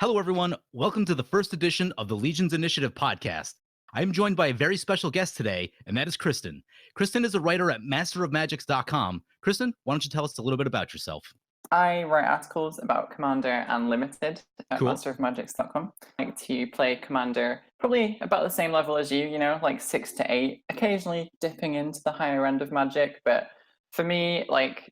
Hello, everyone. Welcome to the first edition of the Legions Initiative podcast. I am joined by a very special guest today, and that is Kristen. Kristen is a writer at masterofmagics.com. Kristen, why don't you tell us a little bit about yourself? I write articles about Commander and Limited at Cool. masterofmagics.com. I like to play Commander probably about the same level as you, like 6 to 8, occasionally dipping into the higher end of Magic. But for me, like,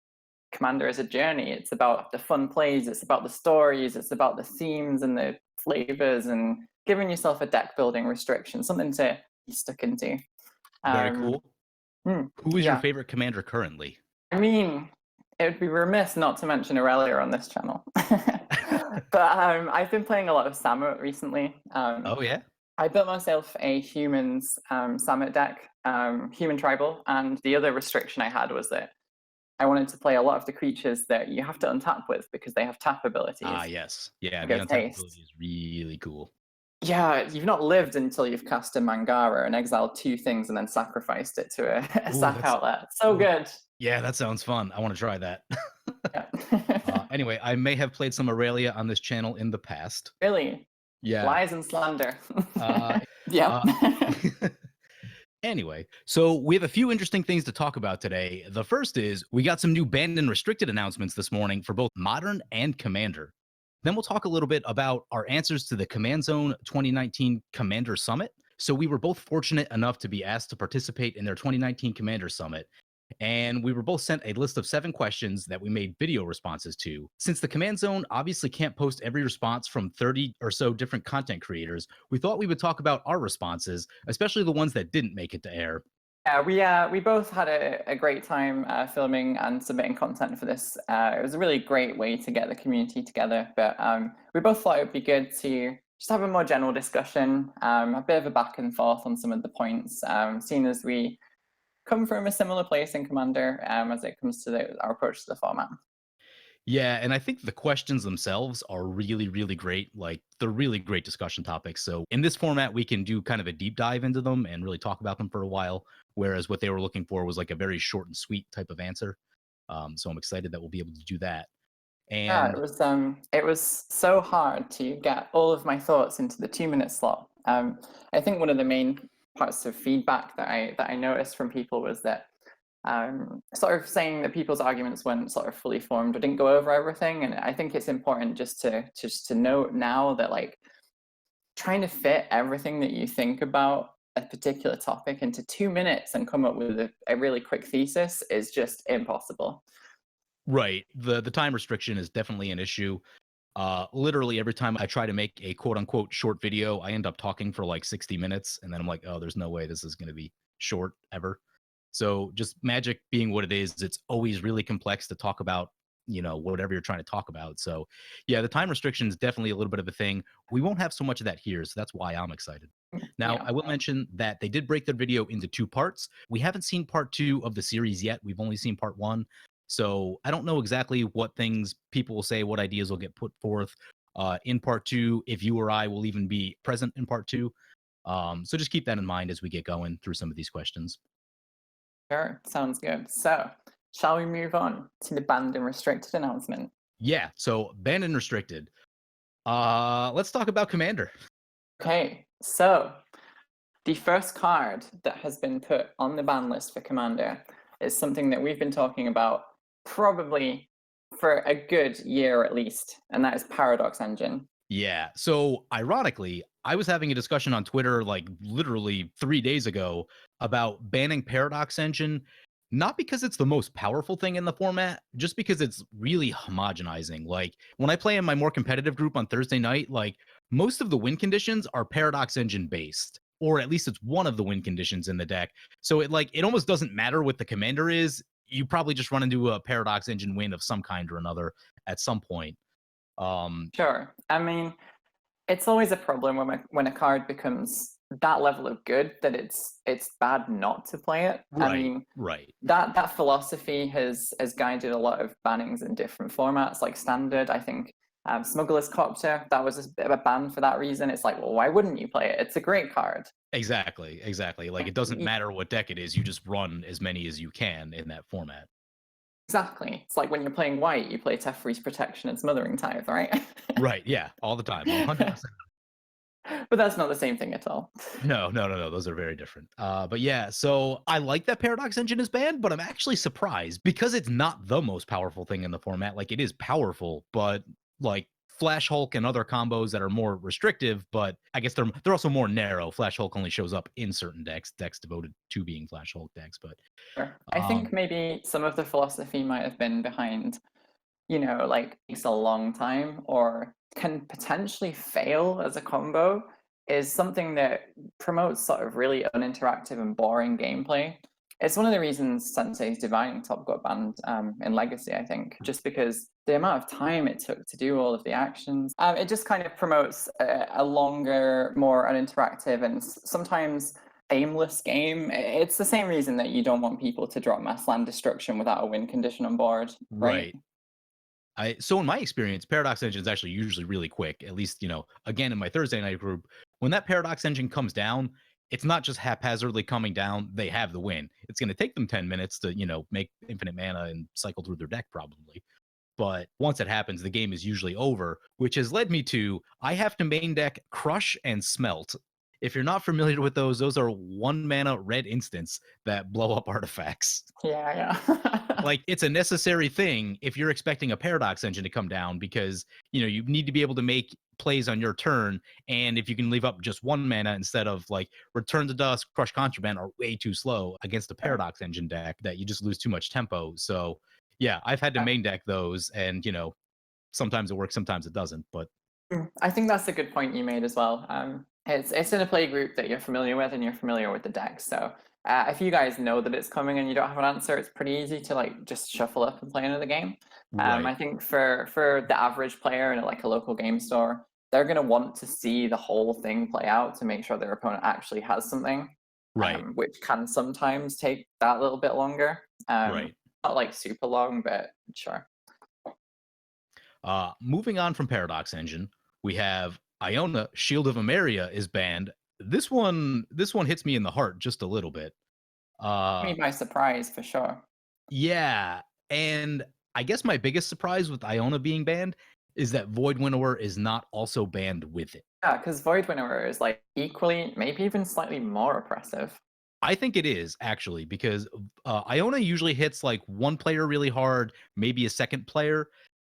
Commander is a journey. It's about the fun plays, it's about the stories, it's about the themes and the flavors and giving yourself a deck building restriction, something to be stuck into. Very Um, cool. Who is your yeah. favorite commander currently? I mean, it would be remiss not to mention Aurelia on this channel. But I've been playing a lot of Samut recently. Oh, yeah? I built myself a humans Samut deck, human tribal, and the other restriction I had was that I wanted to play a lot of the creatures that you have to untap with because they have tap Ah, abilities. yes. Yeah, I the go untap ability taste. is really cool. Yeah, you've not lived until you've cast a Mangara and exiled 2 things and then sacrificed it to a Ooh, sack that's... outlet. So Ooh. good. Yeah, that sounds fun. I want to try that. Yeah. Anyway, I may have played some Aurelia on this channel in the past. Really? Yeah. Lies and slander. Uh, Yeah. uh, Anyway, so we have a few interesting things to talk about today. The first is we got some new banned and restricted announcements this morning for both Modern and Commander. Then we'll talk a little bit about our answers to the Command Zone 2019 Commander Summit. So we were both fortunate enough to be asked to participate in their 2019 Commander Summit. And we were both sent a list of 7 questions that we made video responses to. Since the Command Zone obviously can't post every response from 30 or so different content creators, we thought we would talk about our responses, especially the ones that didn't make it to air. Yeah, we both had a great time filming and submitting content for this. It was a really great way to get the community together. But we both thought it would be good to just have a more general discussion, a bit of a back and forth on some of the points, seeing as we come from a similar place in Commander as it comes to our approach to the format. Yeah, and I think the questions themselves are really, really great. Like, they're really great discussion topics. So, in this format, we can do kind of a deep dive into them and really talk about them for a while. Whereas what they were looking for was like a very short and sweet type of answer. So, I'm excited that we'll be able to do that. Yeah, And it was so hard to get all of my thoughts into the 2 minute slot. I think one of the main parts of feedback that I noticed from people was that sort of saying that people's arguments weren't sort of fully formed or didn't go over everything. And I think it's important just to note now that, like, trying to fit everything that you think about a particular topic into 2 minutes and come up with a really quick thesis is just impossible. right, the time restriction is definitely an issue. Literally every time I try to make a quote unquote short video, I end up talking for like 60 minutes, and then I'm like, oh, there's no way this is going to be short ever. So just Magic being what it is, it's always really complex to talk about, whatever you're trying to talk about. So yeah, the time restriction is definitely a little bit of a thing. We won't have so much of that here, so that's why I'm excited. Now, Yeah. I will mention that they did break their video into 2 parts. We haven't seen part 2 of the series yet. We've only seen part 1. So I don't know exactly what things people will say, what ideas will get put forth in part 2, if you or I will even be present in part 2. So just keep that in mind as we get going through some of these questions. Sure, sounds good. So, shall we move on to the banned and restricted announcement? Yeah, so banned and restricted. Let's talk about Commander. Okay, so the first card that has been put on the ban list for Commander is something that we've been talking about probably for a good year at least, and that is Paradox Engine. Yeah. So ironically, I was having a discussion on Twitter like literally 3 days ago about banning Paradox Engine, not because it's the most powerful thing in the format, just because it's really homogenizing. Like when I play in my more competitive group on Thursday night, like most of the win conditions are Paradox Engine based. Or at least it's one of the win conditions in the deck. So it almost doesn't matter what the commander is. You probably just run into a Paradox Engine win of some kind or another at some point. Um, Sure. I mean, it's always a problem when a card becomes that level of good that it's bad not to play it. I right, mean, right. that philosophy has guided a lot of bannings in different formats, like Standard. I think Smuggler's Copter, that was a bit of a ban for that reason. It's like, well, why wouldn't you play it? It's a great card. Exactly, exactly. Like, it doesn't matter what deck it is, you just run as many as you can in that format. Exactly. It's like when you're playing white, you play Teferi's Protection and Smothering Tithe, right? Right, yeah, all the time, 100%. But that's not the same thing at all. No, no, no, no, those are very different. But yeah, so I like that Paradox Engine is banned, but I'm actually surprised because it's not the most powerful thing in the format. Like, it is powerful, but like Flash Hulk and other combos that are more restrictive, but I guess they're also more narrow. Flash Hulk only shows up in certain decks devoted to being Flash Hulk decks. But Sure. I um, think maybe some of the philosophy might have been behind, like takes a long time or can potentially fail as a combo is something that promotes sort of really uninteractive and boring gameplay. It's one of the reasons Sensei's Divining Top got banned in Legacy, I think, just because the amount of time it took to do all of the actions. It just kind of promotes a longer, more uninteractive, and sometimes aimless game. It's the same reason that you don't want people to drop mass land destruction without a win condition on board, right? right. So in my experience, Paradox Engine is actually usually really quick. At least, again in my Thursday night group, when that Paradox Engine comes down, it's not just haphazardly coming down. They have the win. It's going to take them 10 minutes to, make infinite mana and cycle through their deck probably. But once it happens, the game is usually over, which has led me to I have to main deck Crush and Smelt. If you're not familiar with those are 1 mana red instants that blow up artifacts. Yeah, yeah. Like, it's a necessary thing if you're expecting a Paradox Engine to come down because, you need to be able to make plays on your turn. And if you can leave up just 1 mana instead of like Return to Dusk, Crush Contraband are way too slow against a Sure. Paradox Engine deck that you just lose too much tempo. So yeah, I've had to main deck those, and sometimes it works, sometimes it doesn't. But I think that's a good point you made as well. It's in a play group that you're familiar with, and you're familiar with the deck. So if you guys know that it's coming and you don't have an answer, it's pretty easy to like just shuffle up and play another game. I right, think for the average player in like a local game store, they're going to want to see the whole thing play out to make sure their opponent actually has something, right, which can sometimes take that little bit longer. right. Not like super long, but sure. Moving on from Paradox Engine, we have Iona Shield of Emeria is banned. This one hits me in the heart just a little bit. Me Uh, by surprise for sure. yeah, and I guess my biggest surprise with Iona being banned is that Void Winnower is not also banned with it. Yeah, because Void Winnower is like equally, maybe even slightly more oppressive. I think it is actually because Iona usually hits like one player really hard, maybe a second player.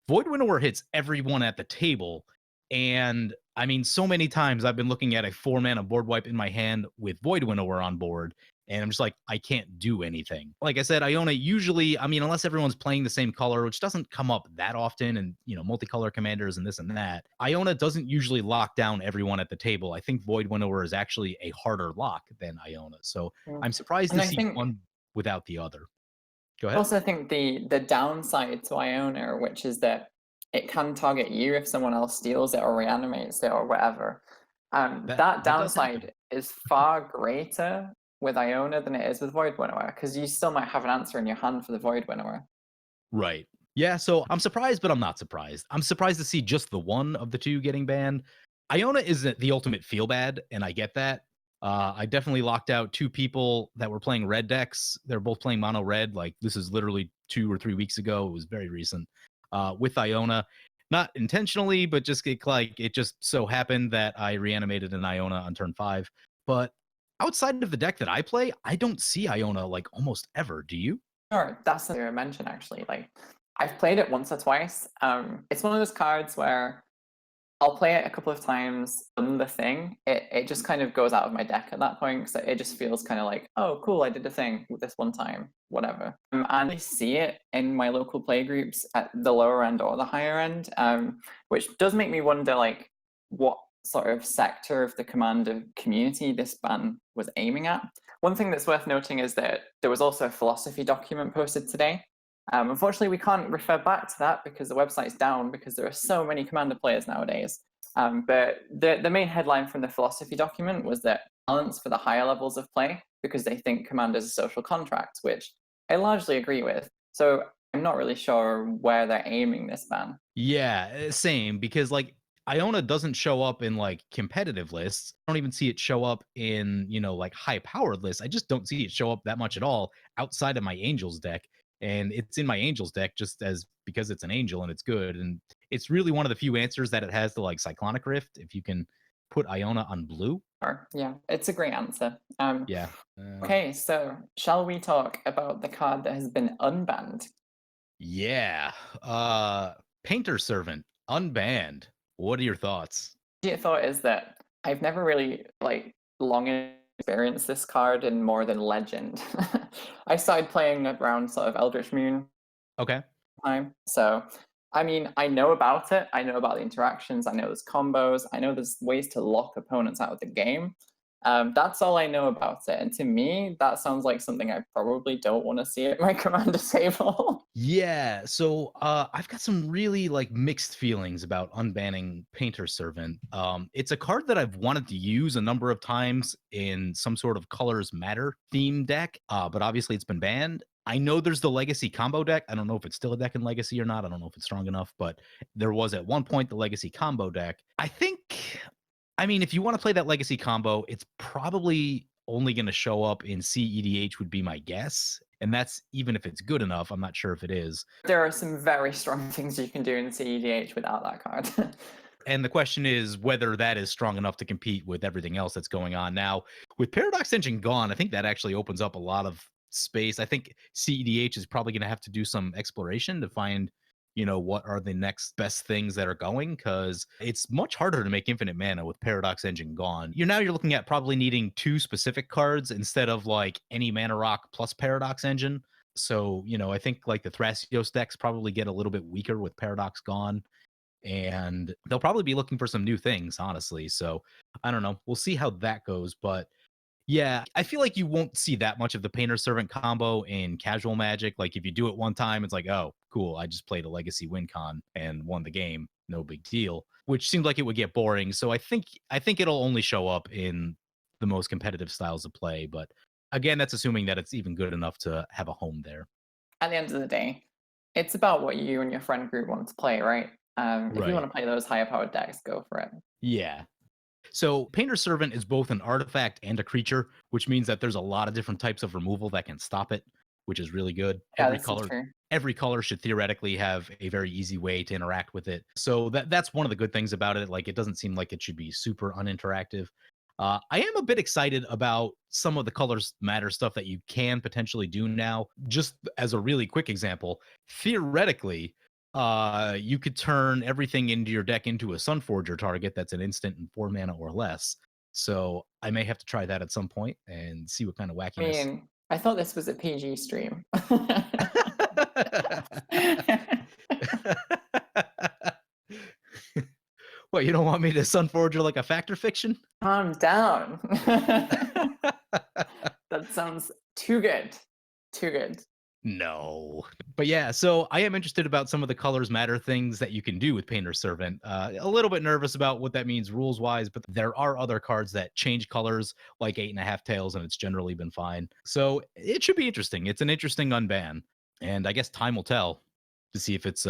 Void Winnower hits everyone at the table. And I mean, so many times I've been looking at a 4 mana board wipe in my hand with Void Winnower on board, and I'm just like, I can't do anything. Like I said, Iona usually, I mean, unless everyone's playing the same color, which doesn't come up that often, and multicolor commanders and this and that, Iona doesn't usually lock down everyone at the table. I think Void Winnower is actually a harder lock than Iona. So Mm. I'm surprised And to I see think one without the other. Go ahead. also think the downside to Iona, which is that it can target you if someone else steals it or reanimates it or whatever. That That that does happen. downside is far greater with Iona than it is with Void Winnower, because you still might have an answer in your hand for the Void Winnower. Right. Yeah, so I'm surprised, but I'm not surprised. I'm surprised to see just the one of the two getting banned. Iona isn't the ultimate feel bad, and I get that. I definitely locked out two people that were playing red decks. They're both playing mono red. Like, this is literally 2 or 3 weeks ago. It was very recent. With Iona, not intentionally, but just it just so happened that I reanimated an Iona on turn 5. But outside of the deck that I play, I don't see Iona like almost ever. Do you? Sure, that's something I mention actually. Like, I've played it once or twice. It's one of those cards where I'll play it a couple of times, done the thing. It just kind of goes out of my deck at that point, so it just feels kind of like, oh, cool, I did a thing with this one time, whatever. And I see it in my local play groups at the lower end or the higher end, which does make me wonder, like, what sort of sector of the Commander community this ban was aiming at. One thing that's worth noting is that there was also a philosophy document posted today. Unfortunately, we can't refer back to that because the website's down because there are so many Commander players nowadays. But the main headline from the philosophy document was that balance for the higher levels of play because they think Commander is a social contract, which I largely agree with. So I'm not really sure where they're aiming this ban. Yeah, same because like Iona doesn't show up in like competitive lists. I don't even see it show up in, like high powered lists. I just don't see it show up that much at all outside of my Angels deck. and it's in my Angels deck just as because it's an Angel and it's good. And it's really one of the few answers that it has to like Cyclonic Rift. If you can put Iona on blue, Sure. Yeah, it's a great answer. yeah. Okay, so shall we talk about the card that has been unbanned? Yeah. Painter Servant, unbanned. What are your thoughts? The thought is that I've never really like long experienced this card in more than Legend. I started playing around sort of Eldritch Moon Okay. time. So, I mean, I know about it. I know about the interactions. I know there's combos. I know there's ways to lock opponents out of the game. That's all I know about it. And to me, that sounds like something I probably don't want to see at my commander table. Yeah, so I've got some really like mixed feelings about unbanning Painter Servant. It's a card that I've wanted to use a number of times in some sort of Colors Matter theme deck, but obviously it's been banned. I know there's the Legacy combo deck. I don't know if it's still a deck in Legacy or not. I don't know if it's strong enough, but there was at one point the Legacy combo deck. I mean, if you want to play that Legacy combo, it's probably only going to show up in CEDH would be my guess. And that's even if it's good enough. I'm not sure if it is. There are some very strong things you can do in CEDH without that card. And the question is whether that is strong enough to compete with everything else that's going on. Now, with Paradox Engine gone, I think that actually opens up a lot of space. I think CEDH is probably going to have to do some exploration to find, what are the next best things that are going, because it's much harder to make infinite mana with Paradox Engine gone. You're looking at probably needing two specific cards instead of like any mana rock plus Paradox Engine. So, I think like the Thrasios decks probably get a little bit weaker with Paradox gone, and they'll probably be looking for some new things, honestly. So I don't know. We'll see how that goes. But yeah, I feel like you won't see that much of the Painter Servant combo in casual Magic. Like if you do it one time, it's like, oh, cool. I just played a Legacy win con and won the game. No big deal. Which seems like it would get boring. So I think it'll only show up in the most competitive styles of play. But again, that's assuming that it's even good enough to have a home there. At the end of the day, it's about what you and your friend group want to play, right? If you want Right. to play those higher powered decks, go for it. Yeah. So Painter Servant is both an artifact and a creature, which means that there's a lot of different types of removal that can stop it, which is really good. Yeah, Every this is color true. every color should theoretically have a very easy way to interact with it. So that's one of the good things about it. Like it doesn't seem like it should be super uninteractive. I am a bit excited about some of the colors matter stuff that you can potentially do now. Just as a really quick example, theoretically, you could turn everything into your deck into a Sunforger target that's an instant and 4 mana or less. So I may have to try that at some point and see what kind of I wackiness. mean, I thought this was a PG stream. What, you don't want me to Sunforger like a fact or fiction? Calm down. That sounds too good. Too good. No. But yeah, so I am interested about some of the colors matter things that you can do with Painter Servant. A little bit nervous about what that means rules wise, but there are other cards that change colors like 8.5 tails, and it's generally been fine. So it should be interesting. It's an interesting unban. And I guess time will tell to see if it's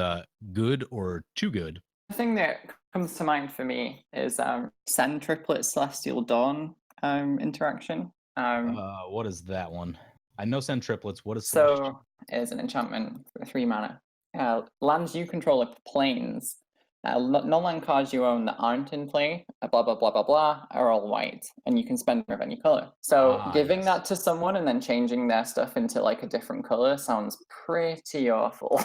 good or too good. The thing that comes to mind for me is Send Triplet Celestial Dawn interaction. What is that one? I know send triplets. What is Celestial? So it is an enchantment for 3 mana. Lands you control are planes. Non-land cards you own that aren't in play, blah blah blah blah blah, are all white, and you can spend them of any color. So Ah, giving yes. that to someone and then changing their stuff into like a different color sounds pretty awful.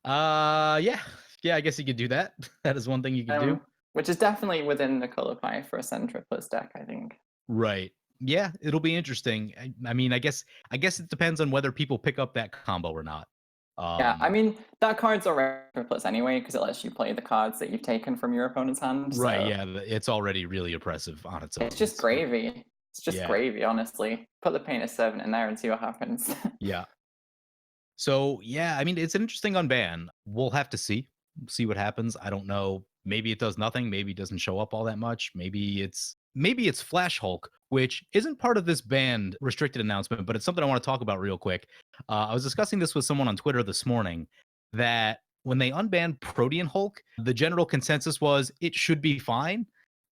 Yeah. Yeah, I guess you could do that. That is one thing you could do. Which is definitely within the color pie for a Send Triplets deck, I think. Right. Yeah, it'll be interesting. I mean, I guess it depends on whether people pick up that combo or not. Yeah, I Um, mean, that card's already triplets anyway, because it lets you play the cards that you've taken from your opponent's hand, right, so yeah, it's already really oppressive on its it's own. just So, gravy. It's just yeah. gravy, honestly. Put the Painter Servant in there and see what happens. Yeah. So, yeah, I mean, it's an interesting unban. We'll have to see what happens. I don't know. Maybe it does nothing. Maybe it doesn't show up all that much. Maybe it's Flash Hulk, which isn't part of this banned restricted announcement, but it's something I want to talk about real quick. I was discussing this with someone on Twitter this morning that when they unbanned Protean Hulk, the general consensus was it should be fine.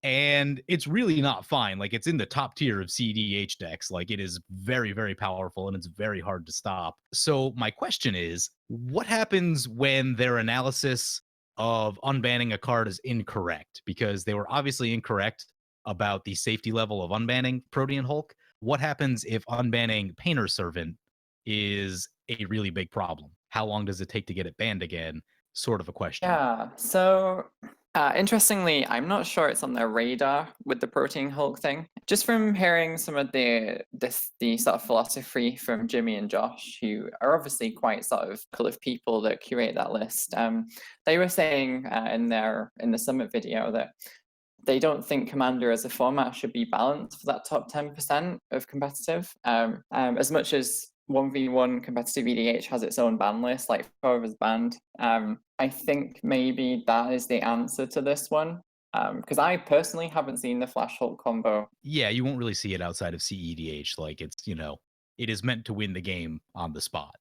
And it's really not fine. Like, it's in the top tier of CEDH decks. Like, it is very, very powerful and it's very hard to stop. So my question is, what happens when their analysis of unbanning a card is incorrect? Because they were obviously incorrect about the safety level of unbanning Protean Hulk. What happens if unbanning Painter Servant is a really big problem? How long does it take to get it banned again? Sort of a question. Yeah. So, interestingly, I'm not sure it's on their radar with the Protein Hulk thing. Just from hearing some of the sort of philosophy from Jimmy and Josh, who are obviously quite sort of cool of people that curate that list. They were saying in the summit video that they don't think Commander as a format should be balanced for that top 10% of competitive. As much as 1v1 competitive EDH has its own ban list, like Forever's banned, I think maybe that is the answer to this one. Because I personally haven't seen the Flash Hulk combo. Yeah, you won't really see it outside of CEDH. Like, it's, it is meant to win the game on the spot.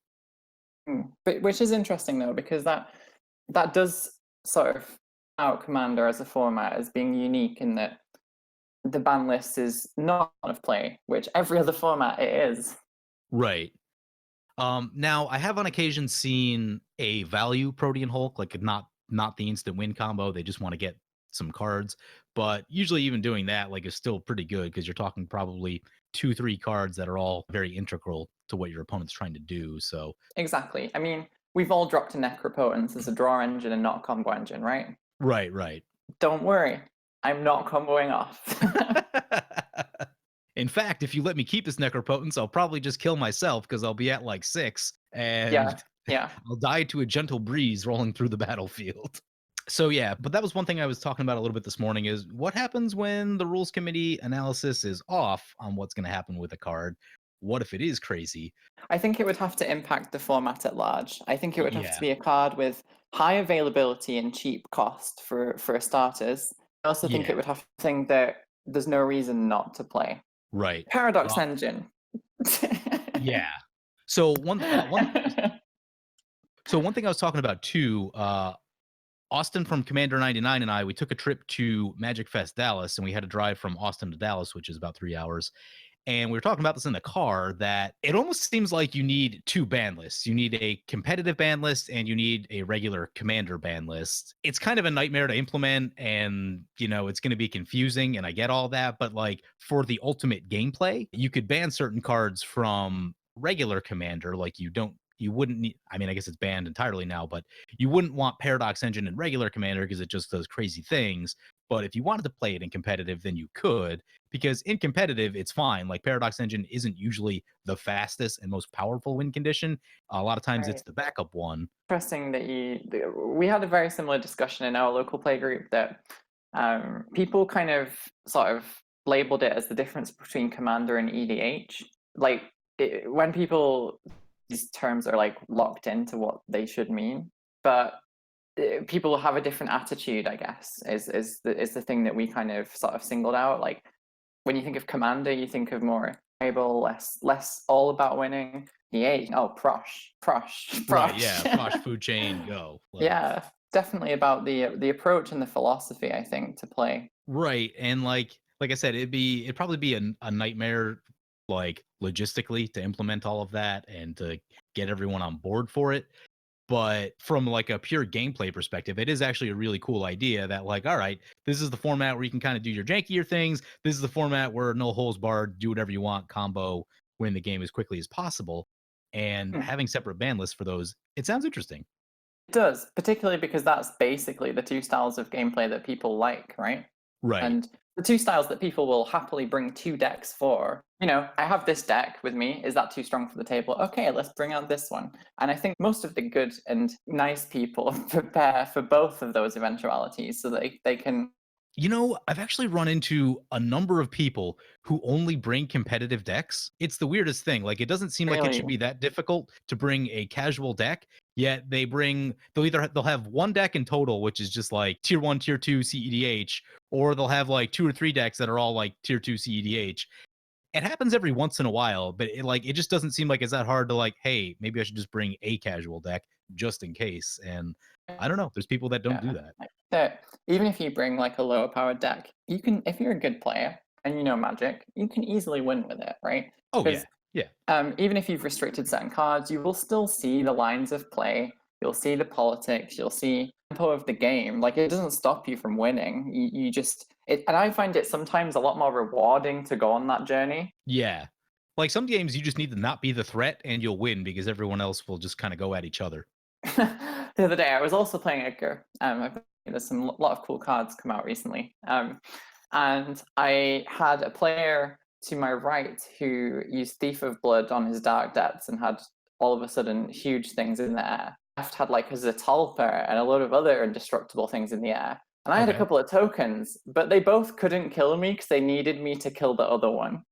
But which is interesting though, because that does sort of out Commander as a format as being unique in that the ban list is not of play, which every other format it is. Right. Now I have on occasion seen a value Protean Hulk, like not the instant win combo. They just want to get some cards, but usually even doing that like is still pretty good because you're talking probably 2-3 cards that are all very integral to what your opponent's trying to do. So Exactly. I mean, we've all dropped a Necropotence as a draw engine and not a combo engine, right? right. Don't worry, I'm not comboing off. In fact, if you let me keep this Necropotence, I'll probably just kill myself because I'll be at like 6 Yeah, and yeah. I'll die to a gentle breeze rolling through the battlefield. So yeah, but that was one thing I was talking about a little bit this morning is what happens when the rules committee analysis is off on what's going to happen with a card? What if it is crazy? I think it would have to impact the format at large. I think it would have to Yeah, be a card with high availability and cheap cost for starters. I also think it yeah, would have to think that there's no reason not to play. right. Paradox Uh, Engine. yeah. So one thing I was talking about too, Austin from Commander 99 and I, we took a trip to Magic Fest Dallas, and we had to drive from Austin to Dallas, which is about 3 hours. And we were talking about this in the car that it almost seems like you need two ban lists. You need a competitive ban list and you need a regular commander ban list. It's kind of a nightmare to implement and, it's going to be confusing. And I get all that. But like for the ultimate gameplay, you could ban certain cards from regular commander. Like you wouldn't need, I mean, I guess it's banned entirely now, but you wouldn't want Paradox Engine in regular commander because it just does crazy things. But if you wanted to play it in competitive, then you could, because in competitive, it's fine. Like Paradox Engine isn't usually the fastest and most powerful win condition. A lot of times it's Right. the backup one. Interesting that we had a very similar discussion in our local play group that people kind of sort of labeled it as the difference between Commander and EDH. Like when people, these terms are like locked into what they should mean, but people have a different attitude, I guess, is the thing that we kind of sort of singled out. Like when you think of Commander, you think of more able, less all about winning. EDH, oh, prosh, Right. Yeah. Frosh prosh. food chain go. Like, Yeah, definitely about the approach and the philosophy, I think, to play. right. And like I said, it'd probably be a nightmare, like logistically to implement all of that and to get everyone on board for it. But from like a pure gameplay perspective, it is actually a really cool idea that like, all right, this is the format where you can kind of do your jankier things. This is the format where no holes barred, do whatever you want, combo, win the game as quickly as possible. And Hmm. having separate ban lists for those, it sounds interesting. It does, particularly because that's basically the two styles of gameplay that people like, right? Right. And the two styles that people will happily bring two decks for. I have this deck with me. Is that too strong for the table? Okay, let's bring out this one. And I think most of the good and nice people prepare for both of those eventualities so that they can I've actually run into a number of people who only bring competitive decks. It's the weirdest thing. Like, it doesn't seem like it should really. be that difficult to bring a casual deck, yet they'll have one deck in total, which is just like tier 1, tier 2 CEDH, or they'll have like two or three decks that are all like tier 2 CEDH. it happens every once in a while, but it just doesn't seem like it's that hard to like, hey, maybe I should just bring a casual deck just in case. And I don't know. There's people that don't do Yeah, that. like that. Even if you bring like a lower powered deck, you can, if you're a good player and you know Magic, you can easily win with it, right? Oh yeah. Because Yeah. even if you've restricted certain cards, you will still see the lines of play. You'll see the politics. You'll see the tempo of the game. Like it doesn't stop you from winning. You just it, and I find it sometimes a lot more rewarding to go on that journey. Yeah. Like some games you just need to not be the threat and you'll win because everyone else will just kind of go at each other. The other day, I was also playing Edgar. There's some lot of cool cards come out recently, and I had a player to my right who used Thief of Blood on his Dark Depths and had all of a sudden huge things in the air. Left had like a Zatalpa and a load of other indestructible things in the air. And I had a Okay. couple of tokens, but they both couldn't kill me because they needed me to kill the other one.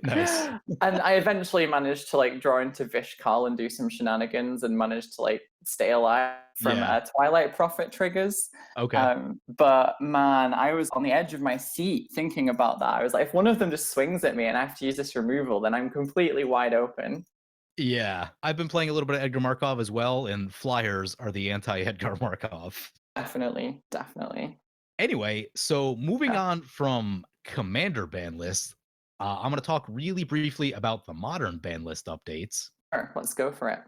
Nice. And I eventually managed to like draw into Vishkal and do some shenanigans and managed to like stay alive from Yeah. Twilight Prophet triggers. Okay. But man, I was on the edge of my seat thinking about that. I was like, if one of them just swings at me and I have to use this removal, then I'm completely wide open. Yeah. I've been playing a little bit of Edgar Markov as well, and flyers are the anti Edgar Markov. Definitely, definitely. Anyway, so moving Yeah, on from commander ban lists, I'm going to talk really briefly about the modern ban list updates. sure, let's go for it.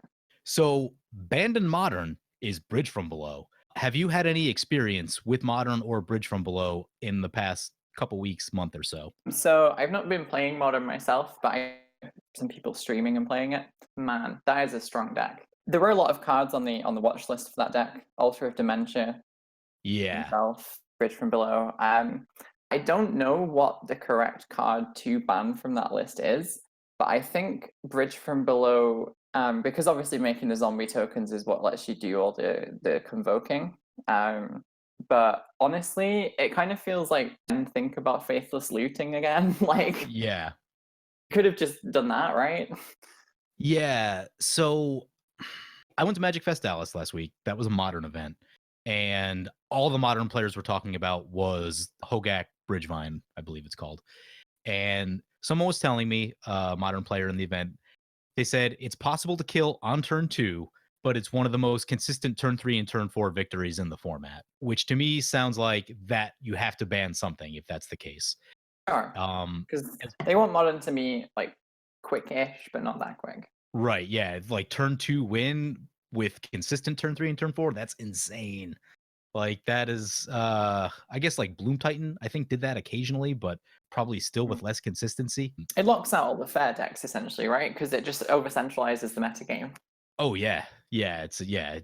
So, banned in modern is Bridge from Below. Have you had any experience with modern or Bridge from Below in the past couple weeks, month or so? So I've not been playing Modern myself, but I some people streaming and playing it. Man, that is a strong deck. There were a lot of cards on the watch list for that deck. Altar of Dementia, Yeah. himself, Bridge from Below. I don't know what the correct card to ban from that list is, but I think Bridge from Below, because obviously making the zombie tokens is what lets you do all the convoking. But honestly, it kind of feels like think about faithless looting again. Like Yeah. could have just done that, right? Yeah. So I went to Magic Fest Dallas last week. That was a modern event. And all the modern players were talking about was Hogak Bridgevine, I believe it's called. And someone was telling me, a modern player in the event, they said it's possible to kill on turn 2, but it's one of the most consistent turn 3 and turn 4 victories in the format, which to me sounds like that you have to ban something if that's the case. Sure, Um because as- they want modern to be like quick-ish, but not that quick. right, yeah, it's like turn 2 win with consistent turn 3 and turn 4, that's insane. Like that is I guess like Bloom Titan I think did that occasionally, but probably still with less consistency. It locks out all the fair decks essentially, right? Because it just over centralizes the metagame. Oh yeah. It's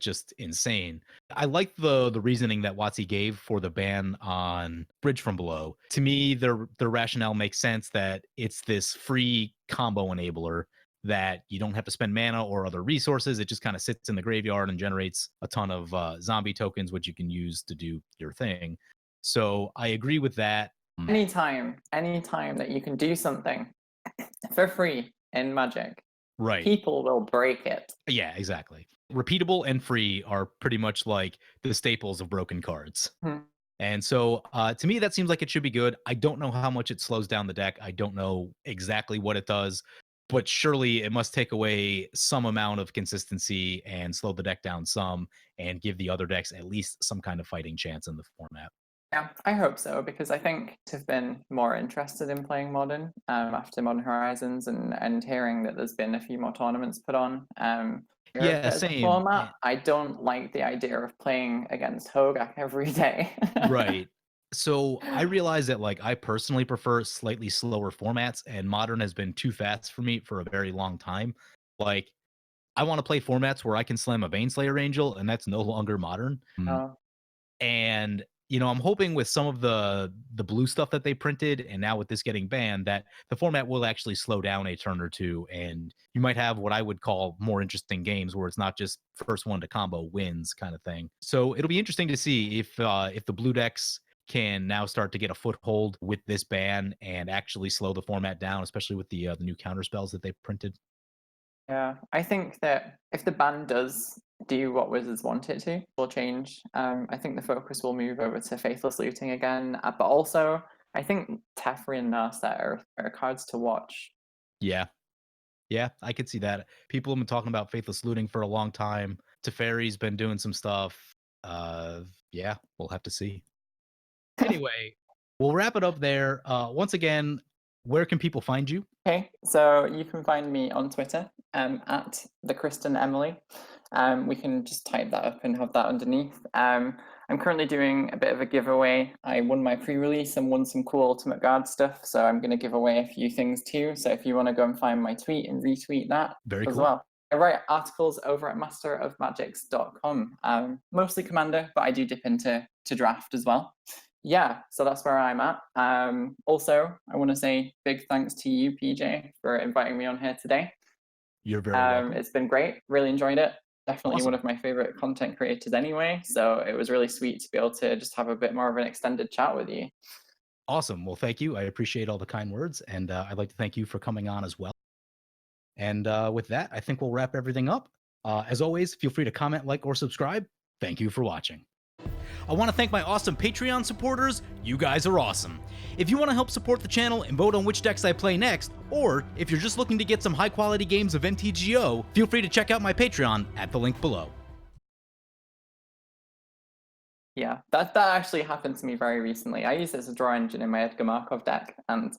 just insane. I like the reasoning that Watsy gave for the ban on Bridge from Below. To me, their rationale makes sense that it's this free combo enabler that you don't have to spend mana or other resources. It just kind of sits in the graveyard and generates a ton of zombie tokens, which you can use to do your thing. So I agree with that. Anytime that you can do something for free in Magic, Right. people will break it. Yeah, exactly. Repeatable and free are pretty much like the staples of broken cards. Hmm. And so to me, that seems like it should be good. I don't know how much it slows down the deck. I don't know exactly what it does, but surely it must take away some amount of consistency and slow the deck down some and give the other decks at least some kind of fighting chance in the format. Yeah, I hope so because I think I've been more interested in playing Modern after Modern Horizons and hearing that there's been a few more tournaments put on. Of Yeah, it as a same. format, I don't like the idea of playing against Hogak every day. Right. So I realize that like I personally prefer slightly slower formats and modern has been too fast for me for a very long time. Like I want to play formats where I can slam a Baneslayer Angel and that's no longer modern. Oh, And I'm hoping with some of the blue stuff that they printed and now with this getting banned that the format will actually slow down a turn or two and you might have what I would call more interesting games where it's not just first one to combo wins kind of thing. So it'll be interesting to see if the blue decks can now start to get a foothold with this ban and actually slow the format down, especially with the new counter spells that they printed. yeah. I think that if the ban does do what Wizards want it to, will change. I think the focus will move over to faithless looting again, but also I think Teferi and Narset are cards to watch. Yeah. Yeah, I could see that. People have been talking about Faithless Looting for a long time. Teferi's been doing some stuff. Uh, yeah, we'll have to see. Anyway, we'll wrap it up there. Once again, where can people find you? Okay, so you can find me on Twitter at the Kristen Emily. We can just type that up and have that underneath. I'm currently doing a bit of a giveaway. I won my pre-release and won some cool Ultimate Guard stuff, so I'm going to give away a few things too. So if you want to go and find my tweet and retweet that Very as cool. well. I write articles over at masterofmagics.com, mostly Commander, but I do dip into draft as well. Yeah, so that's where I'm at. Also, I want to say big thanks to you, PJ, for inviting me on here today. You're very welcome. It's been great. Really enjoyed it. Definitely one Awesome. of my favorite content creators anyway. So it was really sweet to be able to just have a bit more of an extended chat with you. Awesome. Well, thank you. I appreciate all the kind words, and I'd like to thank you for coming on as well. And with that, I think we'll wrap everything up. As always, feel free to comment, like, or subscribe. Thank you for watching. I want to thank my awesome Patreon supporters. You guys are awesome. If you want to help support the channel and vote on which decks I play next, or if you're just looking to get some high quality games of NTGO, feel free to check out my Patreon at the link below. Yeah, that actually happened to me very recently. I used it as a draw engine in my Edgar Markov deck, and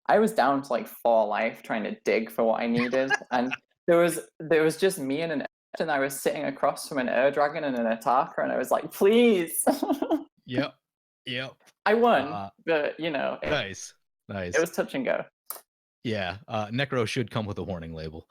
I was down to like 4 life trying to dig for what I needed, and there was just me and an and I was sitting across from an Ur Dragon and an attacker, and I was like, please. Yep. Yep. I won, but you know, Nice. it Nice. was touch and go. Yeah. Necro should come with a warning label.